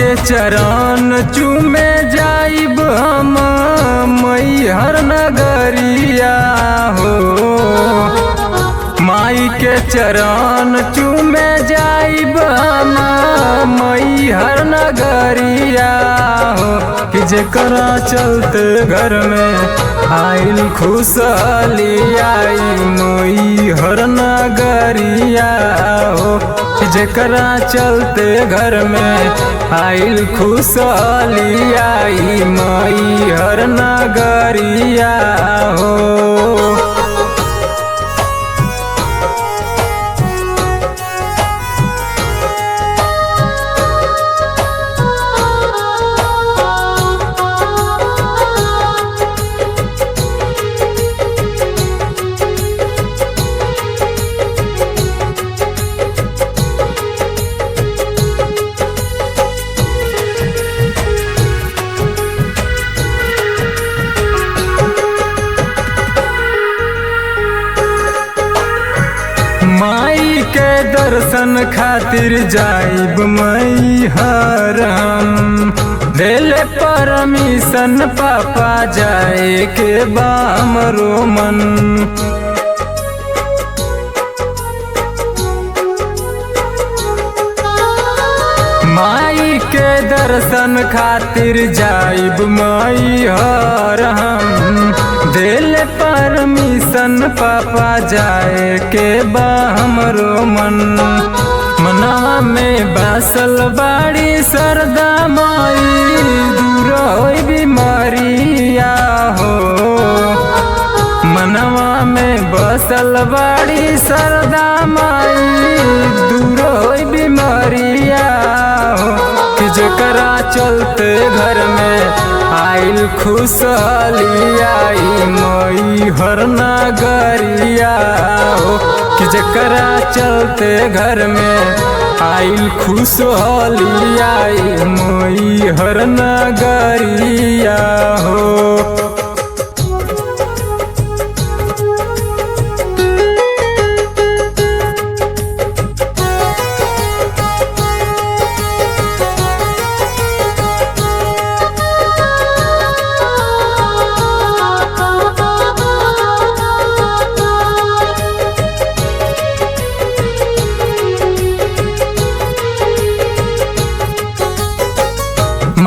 के चरण चूमे जाइब हम मैहर नगरिया हो। माई के चरण चूमे जाइब हम मैहर नगरिया हो। कि जेकरा चलते घर में आइल खुशहाली आई मैहर नगरिया हो। जेकरा चलते घर में आइल खुशहाली आई मैहर नगरिया हो। माई के दर्शन खातिर जाइब मैहर हम। देले परमिशन पापा जाए के बा हमरो मन। माई के दर्शन खातिर जाइब मैहर हम। दिल परमिशन पापा जाए के बा हमरो मन। मना में बासल बाड़ी सरदा माई दूर होई बीमारिया हो। मनवा में बसल बाड़ी सरदा माई दूर होई बीमारिया हो। कि जेकरा चलते घर में आइल खुशहाली आई मैहर नगरिया हो। कि जेकरा चलते घर में आइल खुशहाली आई मैहर नगरिया हो।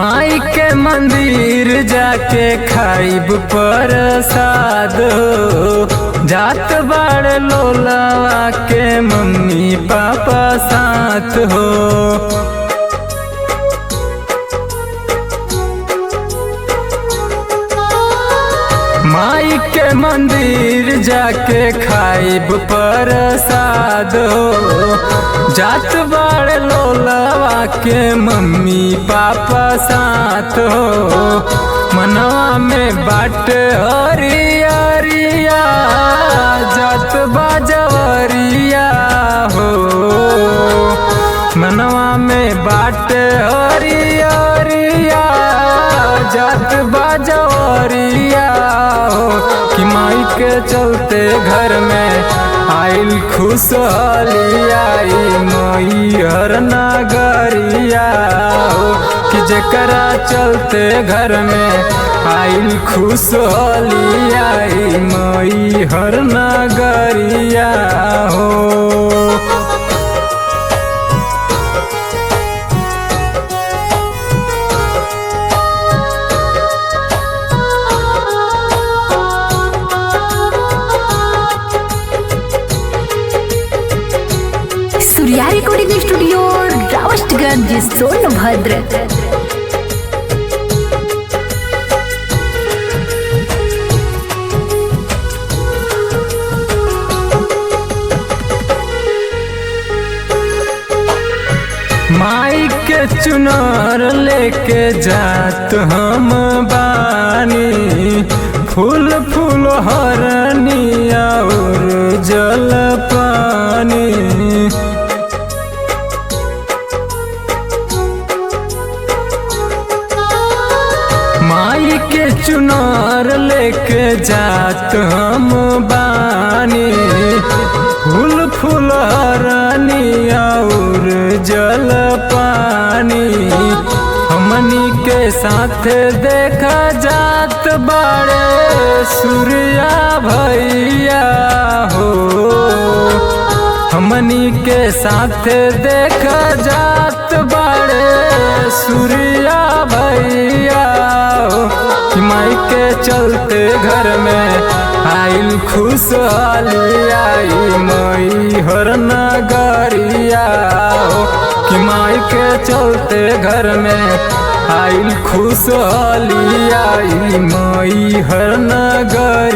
माई के मंदिर जाके खाइब प्रसाद हो। जात बाड़ लोलावा के मम्मी पापा साथ हो। माई के मंदिर जाके खाइब प्रसाद हो। जात बाड़ लोलावा के मम्मी पापा साथ हो। मनवा में बाट हरियरिया जात बाजवरिया हो। मनवा में बाट हरियरिया जात बाजवरिया हो। कि माई के चलते घर में आइल खुशहाली आई मैहर नगरिया हो। कि जेकरा चलते घर में आइल खुशहाली आई मैहर नगरिया हो। Surya recording studio रावस्टगंज Sonbhadra. माई के चुनार लेके जात हम बानी। फूल फूल हरनिया और जल पानी। माई के चुनार लेके जात हम बानी। फूल फुलहरानी और जल पानी के साथ देखा जात बाड़े सूर्या भैया हो। हमनी के साथ देखा जात बाड़े सूर्या भैया हो। माई के चलते घर में आइल खुशहाली आई मई हर नगरिया हो। कि माई के चलते घर में आइल खुशहाली आई मई हर नगरिया।